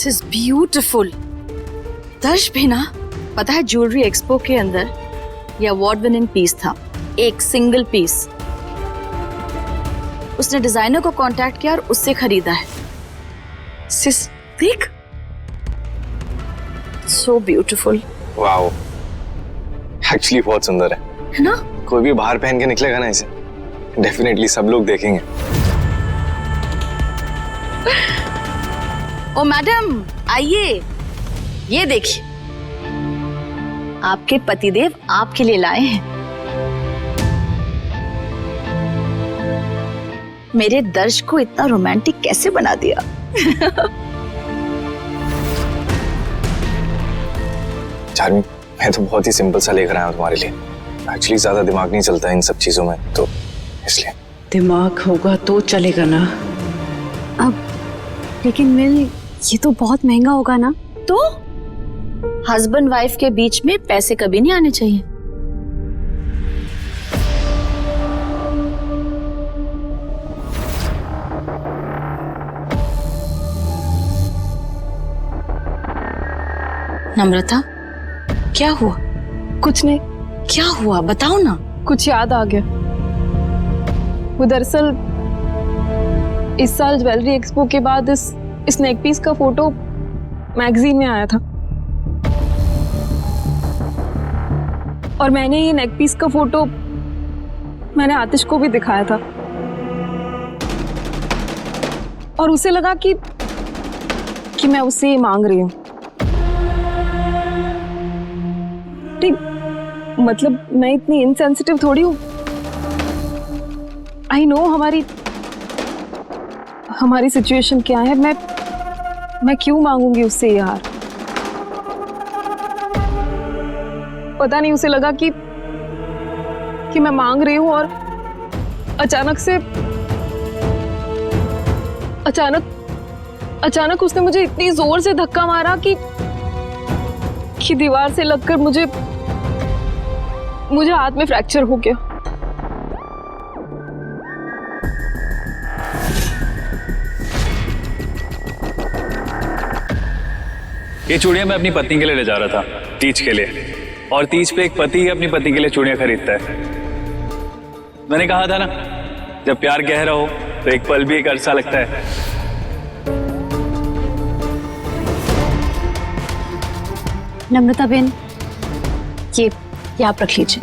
This is beautiful. दर्श भी ना, पता है ज्वेलरी एक्सपो के अंदर ये अवार्ड विनिंग पीस था, एक सिंगल पीस। उसने डिजाइनर को कांटेक्ट किया और उससे खरीदा है। सिस देख, सो ब्यूटिफुल। वाओ, एक्चुअली बहुत सुंदर है ना? कोई भी बाहर पहन के निकलेगा ना इसे, डेफिनेटली सब लोग देखेंगे। ओ मैडम आइए, ये देखिए आपके पतिदेव आपके लिए लाए हैं। मेरे दर्श को इतना रोमांटिक कैसे बना दिया। चार्मी, मैं तो बहुत ही सिंपल सा लेकर आया हूँ तुम्हारे लिए। एक्चुअली ज्यादा दिमाग नहीं चलता इन सब चीजों में, तो इसलिए। दिमाग होगा तो चलेगा ना। अब लेकिन मिल, ये तो बहुत महंगा होगा ना। तो हस्बैंड वाइफ के बीच में पैसे कभी नहीं आने चाहिए। नम्रता, क्या हुआ? कुछ नहीं। क्या हुआ बताओ ना। कुछ याद आ गया। वो दरअसल इस साल ज्वेलरी एक्सपो के बाद इस नेक पीस का फोटो मैगजीन में आया था और मैंने ये नेक पीस का फोटो मैंने आतिश को भी दिखाया था और उसे लगा कि मैं उससे ये मांग रही हूँ। मतलब मैं इतनी इनसेंसिटिव थोड़ी हूँ। आई नो हमारी सिचुएशन क्या है। मैं क्यों मांगूंगी उससे यार। पता नहीं उसे लगा कि मैं मांग रही हूँ और अचानक उसने मुझे इतनी जोर से धक्का मारा कि दीवार से लगकर मुझे हाथ में फ्रैक्चर हो गया। ये चूड़ियां मैं अपनी पत्नी के लिए ले जा रहा था तीज के लिए, और तीज पे एक पति ही अपनी पत्नी के लिए चूड़ियां खरीदता है। मैंने कहा था ना, जब प्यार गहरा हो तो एक पल भी एक अरसा लगता है। नम्रता बहन, ये आप रख लीजिए।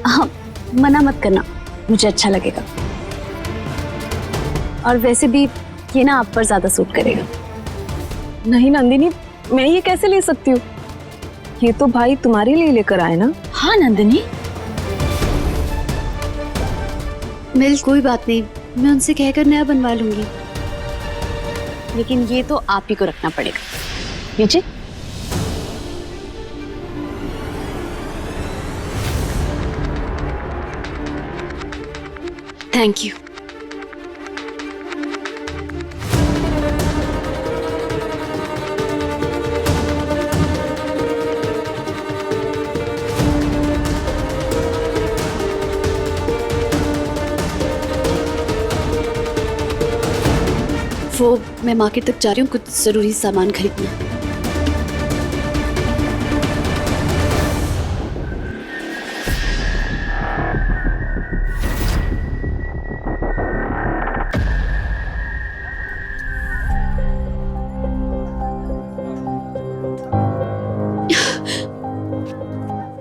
हाँ, मना मत करना, मुझे अच्छा लगेगा। और वैसे भी ये ना आप पर ज्यादा सूट करेगा। नहीं नंदिनी, मैं ये कैसे ले सकती हूँ? ये तो भाई तुम्हारे लिए लेकर आए ना। हाँ नंदिनी। मिल, कोई बात नहीं, मैं उनसे कहकर नया बनवा लूंगी। लेकिन ये तो आप ही को रखना पड़ेगा। लीजिए। Thank you. वो मैं मार्केट तक जा रही हूँ, कुछ जरूरी सामान खरीदना।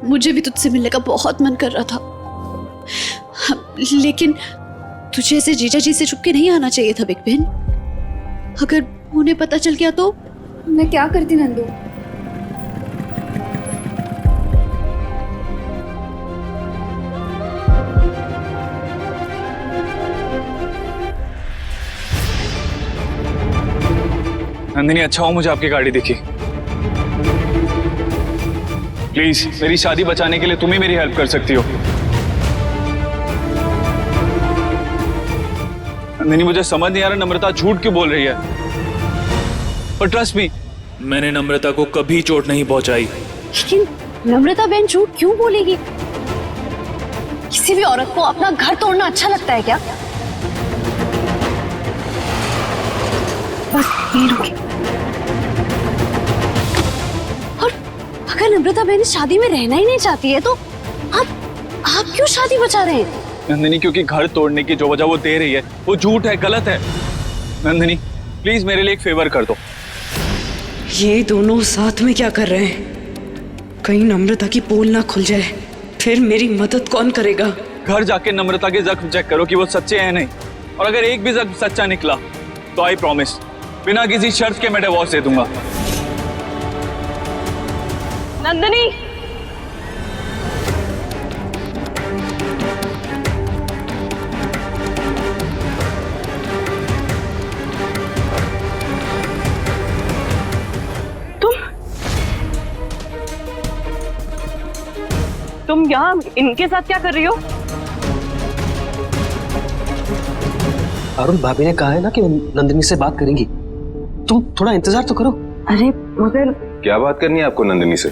मुझे भी तुझसे मिलने का बहुत मन कर रहा था, लेकिन तुझे ऐसे जीजा जी से छुप के नहीं आना चाहिए था बिग बहन। अगर उन्हें पता चल गया तो? मैं क्या करती नंदू? नंदिनी, अच्छा हो मुझे आपकी गाड़ी दिखी। प्लीज मेरी शादी बचाने के लिए तुम ही मेरी हेल्प कर सकती हो। नंदिनी, मुझे समझ नहीं आ रहा नम्रता झूठ क्यों बोल रही है, पर ट्रस्ट मी, मैंने नम्रता को कभी चोट नहीं पहुंचाई। लेकिन नम्रता बहन झूठ क्यों बोलेगी? किसी भी औरत को अपना घर तोड़ना अच्छा लगता है क्या? बस यहीं रुकिए। अगर नम्रता बहन इस शादी में रहना ही नहीं चाहती है तो आप क्यों शादी बचा रहे हैं? नंदिनी, क्योंकि घर तोड़ने की जो वजह वो दे रही है वो झूठ है, गलत है। नंदिनी प्लीज मेरे लिए एक फेवर कर दो। ये दोनों साथ में क्या कर रहे हैं? कहीं नम्रता की पोल ना खुल जाए, फिर मेरी मदद कौन करेगा? घर जाके नम्रता के जख्म चेक करो कि वो सच्चे हैं नहीं, और अगर एक भी जख्म सच्चा निकला तो आई प्रॉमिस बिना किसी शर्त के मैं डिवोर्स दे दूंगा। नंदिनी, तुम यहाँ इनके साथ क्या कर रही हो? अरुण, भाभी ने कहा है ना कि नंदिनी से बात करेंगी, तुम थोड़ा इंतजार तो करो। अरे मगर क्या बात करनी है आपको नंदिनी से?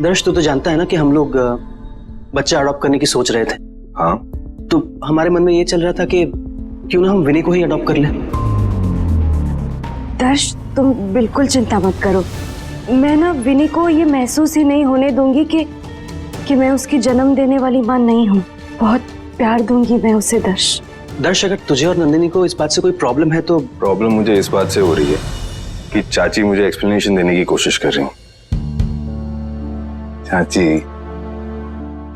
दर्श, तू तो जानता है ना कि हम लोग बच्चा अडॉप्ट करने की सोच रहे थे। हाँ, तो हमारे मन में ये चल रहा था कि क्यों ना हम विनी को ही अडॉप्ट कर लें। दर्श, तुम बिल्कुल चिंता मत करो। मैं ना विनी को ये महसूस ही नहीं होने दूंगी कि मैं उसकी जन्म देने वाली मां नहीं हूँ। बहुत प्यार दूंगी मैं उसे। दर्श, अगर तुझे और नंदिनी को इस बात से कोई प्रॉब्लम है तो। प्रॉब्लम मुझे इस बात से हो रही है कि चाची मुझे एक्सप्लेनेशन देने की कोशिश कर रही हूँ। चाची,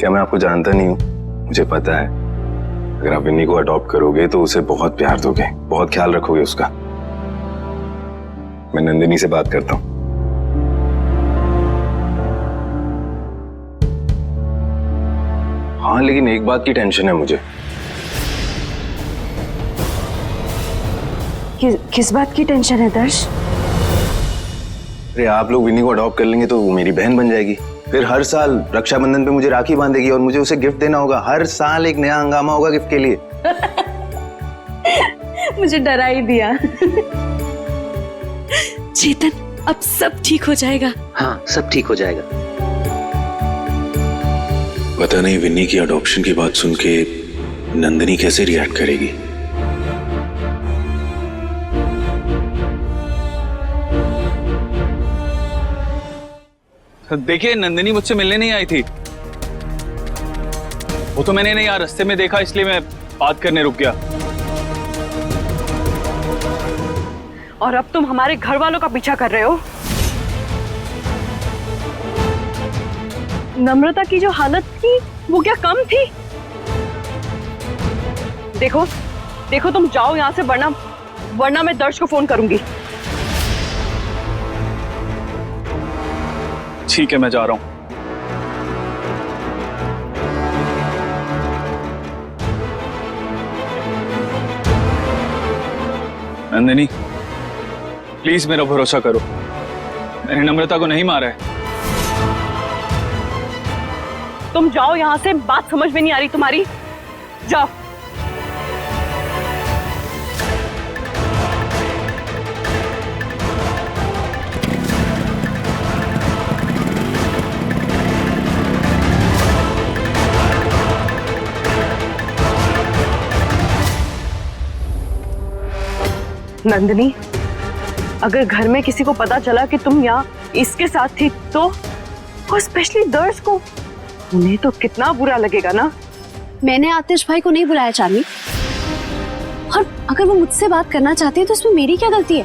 क्या मैं आपको जानता नहीं हूँ? मुझे पता है अगर आप विन्नी को अडॉप्ट करोगे तो उसे बहुत प्यार दोगे, बहुत ख्याल रखोगे उसका। मैं नंदिनी से बात करता हूँ। हाँ, लेकिन एक बात की टेंशन है मुझे। किस बात की टेंशन है दर्श? अरे आप लोग विन्नी को अडॉप्ट कर लेंगे तो वो मेरी बहन बन जाएगी। फिर हर साल रक्षाबंधन पे मुझे राखी बांधेगी और मुझे उसे गिफ्ट देना होगा। हर साल एक नया हंगामा होगा गिफ्ट के लिए। मुझे डरा ही दिया। चेतन, अब सब ठीक हो जाएगा। हाँ, सब ठीक हो जाएगा। पता नहीं विन्नी की अडॉप्शन की बात सुन के नंदिनी कैसे रिएक्ट करेगी। देखिए, नंदिनी मुझसे मिलने नहीं आई थी। वो तो मैंने नहीं यार रास्ते में देखा, इसलिए मैं बात करने रुक गया। और अब तुम हमारे घर वालों का पीछा कर रहे हो। नम्रता की जो हालत थी वो क्या कम थी? देखो देखो, तुम जाओ यहाँ से, वरना मैं दर्श को फोन करूंगी। ठीक है, मैं जा रहा हूं। नंदिनी प्लीज मेरा भरोसा करो, मैंने नम्रता को नहीं मारा है। तुम जाओ यहाँ से, बात समझ में नहीं आ रही तुम्हारी। जाओ। नंदिनी, अगर घर में किसी को पता चला कि तुम यहाँ इसके साथ थी तो, और स्पेशली दर्श को, उन्हें तो कितना बुरा लगेगा ना। मैंने आतिश भाई को नहीं बुलाया चांदी, और अगर वो मुझसे बात करना चाहते हैं तो इसमें मेरी क्या गलती है?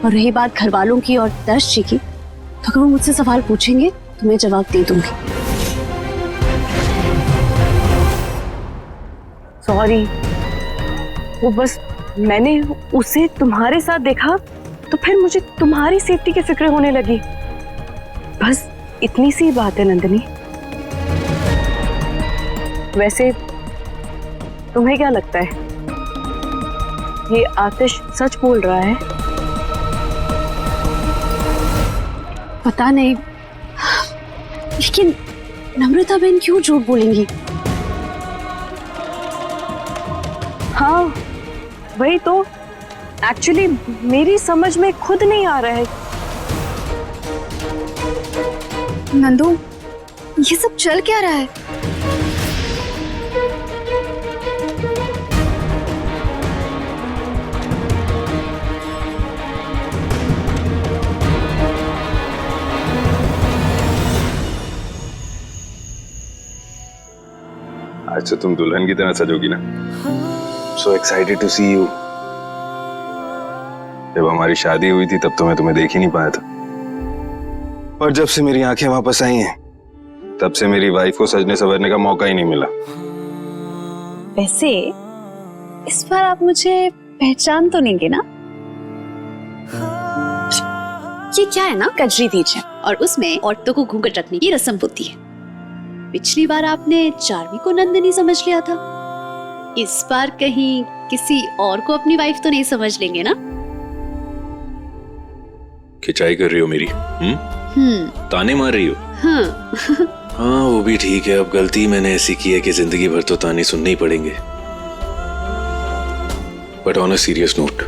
और रही बात घर वालों की और दर्श जी की, तो अगर वो मुझसे सवाल पूछेंगे तो मैं जवाब दे दूंगी। सॉरी, वो बस मैंने उसे तुम्हारे साथ देखा तो फिर मुझे तुम्हारी सेफ्टी की फिक्र होने लगी। बस इतनी सी बात है नंदिनी। वैसे तुम्हें क्या लगता है, ये आतिश सच बोल रहा है? पता नहीं, लेकिन नम्रता बहन क्यों झूठ बोलेंगी? हाँ वही तो, एक्चुअली मेरी समझ में खुद नहीं आ रहा है। नंदू, ये सब चल क्या रहा है? से तुम दुल्हन की तरह सजोगी ना। So excited to see you. जब हमारी शादी हुई थी तब तो मैं तुम्हें देख ही नहीं पाया था, और जब से मेरी आंखें वापस आई हैं तब से मेरी वाइफ को सजने संवरने का मौका ही नहीं मिला। वैसे इस बार आप मुझे पहचान तो लेंगे ना? ये क्या है ना, कजरी तीज है और उसमें औरतों को घूंघट रखने की रस्म होती है। पिछली बार आपने चार्मी को नंदिनी समझ लिया था, इस बार कहीं किसी और को अपनी वाइफ तो नहीं समझ लेंगे ना? खिंचाई कर रही हो मेरी? ताने मार रही हो? हाँ वो भी ठीक है। अब गलती मैंने ऐसी की है कि जिंदगी भर तो ताने सुनने ही पड़ेंगे। But on a serious note,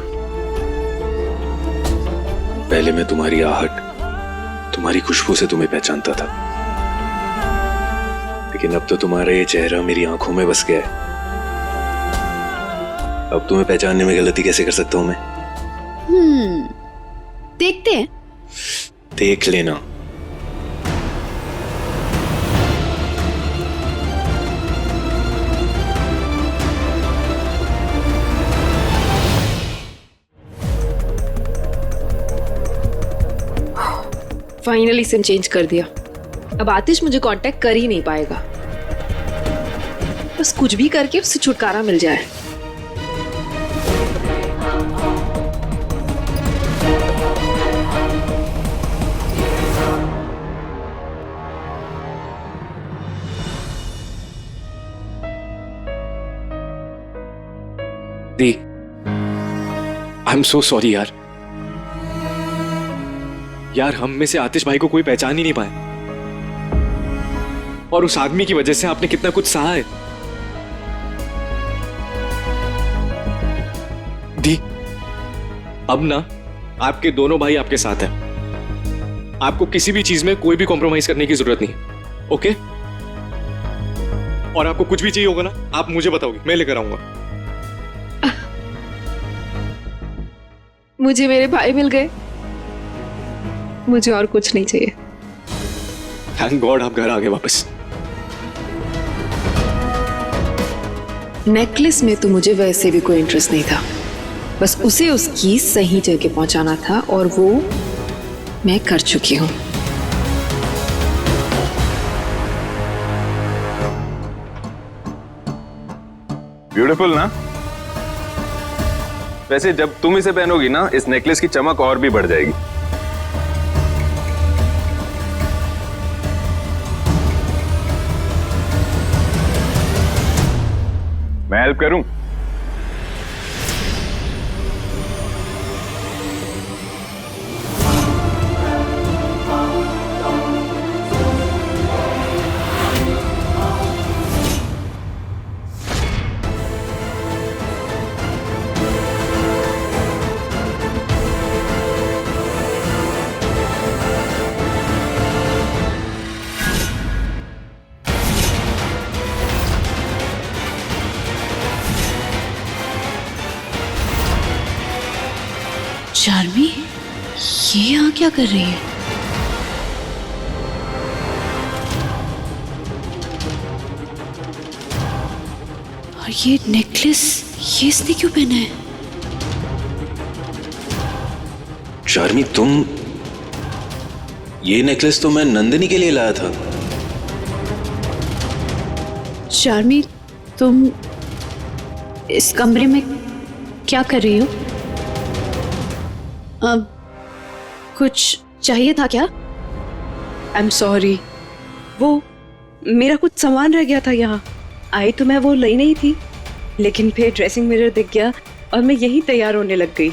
पहले मैं तुम्हारी आहट, तुम्हारी खुशबू से तुम्हें पहचानता था, लेकिन अब तो तुम्हारा ये चेहरा मेरी आंखों में बस गया है। अब तुम्हें पहचानने में गलती कैसे कर सकता हूं मैं? देखते हैं। देख लेना। फाइनली सिम चेंज कर दिया। अब आतिश मुझे कांटेक्ट कर ही नहीं पाएगा। बस कुछ भी करके उससे छुटकारा मिल जाए। दी, आई एम सो सॉरी यार। यार हम में से आतिश भाई को कोई पहचान ही नहीं पाए, और उस आदमी की वजह से आपने कितना कुछ सहा है। दी, अब ना आपके दोनों भाई आपके साथ हैं। आपको किसी भी चीज में कोई भी कॉम्प्रोमाइज करने की जरूरत नहीं, ओके? और आपको कुछ भी चाहिए होगा ना, आप मुझे बताओगे, मैं लेकर आऊंगा। मुझे मेरे भाई मिल गए, मुझे और कुछ नहीं चाहिए। थैंक गॉड आप घर आ गए वापस। नेकलेस में तो मुझे वैसे भी कोई इंटरेस्ट नहीं था, बस उसे उसकी सही जगह पहुंचाना था, और वो मैं कर चुकी हूं। ब्यूटीफुल ना? वैसे जब तुम इसे पहनोगी ना, इस नेकलेस की चमक और भी बढ़ जाएगी। मैं हेल्प करूं? चार्मी, ये यहाँ क्या कर रही है? और ये नेकलेस, ये इसने क्यों पहना है? चार्मी तुम, ये नेकलेस तो मैं नंदिनी के लिए लाया था। चार्मी, तुम इस कमरे में क्या कर रही हो? अब कुछ चाहिए था क्या? आई एम सॉरी, वो मेरा कुछ सामान रह गया था यहाँ। आई तो मैं वो लाई नहीं थी, लेकिन फिर ड्रेसिंग मिरर दिख गया और मैं यही तैयार होने लग गई।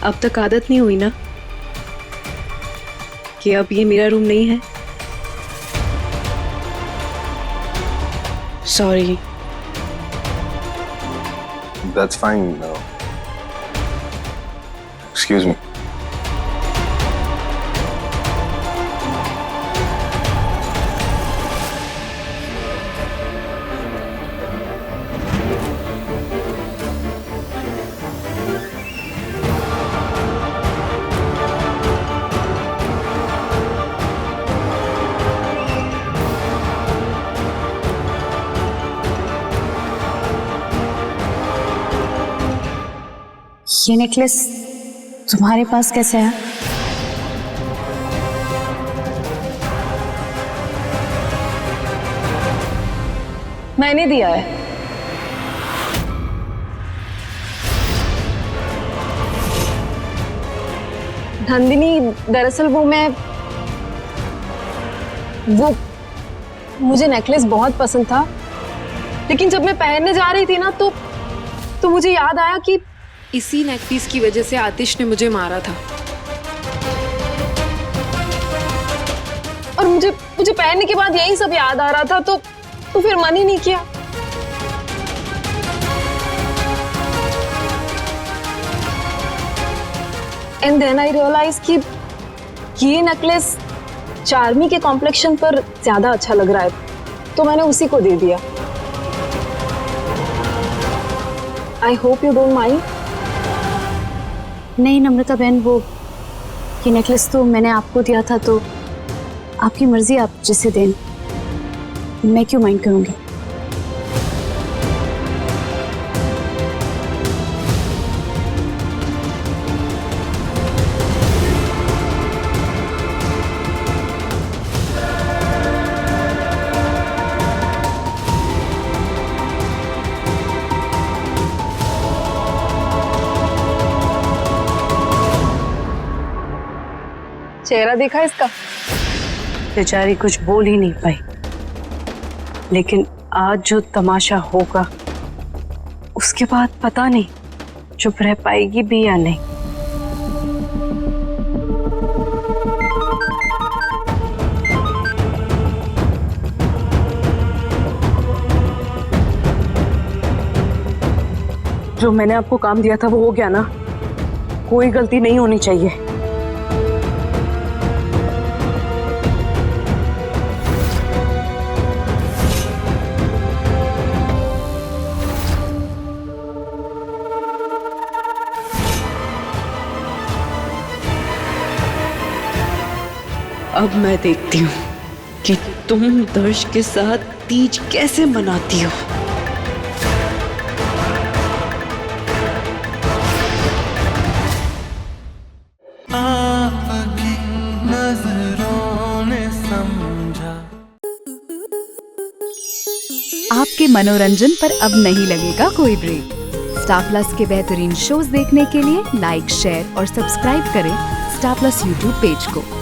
अब तक आदत नहीं हुई ना कि अब ये मेरा रूम नहीं है। Sorry. That's fine. Excuse me. ये नेकलेस तुम्हारे पास कैसे है? मैंने दिया है। नंदिनी, दरअसल वो मुझे नेकलेस बहुत पसंद था, लेकिन जब मैं पहनने जा रही थी ना तो मुझे याद आया कि इसी नेकपीस की वजह से आतिश ने मुझे मारा था। और मुझे पहनने के बाद यही सब याद आ रहा था, तो फिर मन ही नहीं किया। एंड देन आई रियलाइज कि ये नेकलेस चार्मी के कॉम्प्लेक्शन पर ज्यादा अच्छा लग रहा है, तो मैंने उसी को दे दिया। I hope you don't mind. नहीं नम्रता बहन, वो ये नेकलेस तो मैंने आपको दिया था, तो आपकी मर्जी, आप जिसे दें, मैं क्यों माइंड करूंगी। चेहरा देखा इसका? बेचारी कुछ बोल ही नहीं पाई, लेकिन आज जो तमाशा होगा उसके बाद पता नहीं चुप रह पाएगी भी या नहीं। जो मैंने आपको काम दिया था वो हो गया ना, कोई गलती नहीं होनी चाहिए। अब मैं देखती हूँ कि तुम दर्श के साथ तीज कैसे मनाती हो। आपके मनोरंजन पर अब नहीं लगेगा कोई ब्रेक। स्टार प्लस के बेहतरीन शोज देखने के लिए लाइक, शेयर और सब्सक्राइब करें स्टार प्लस यूट्यूब पेज को।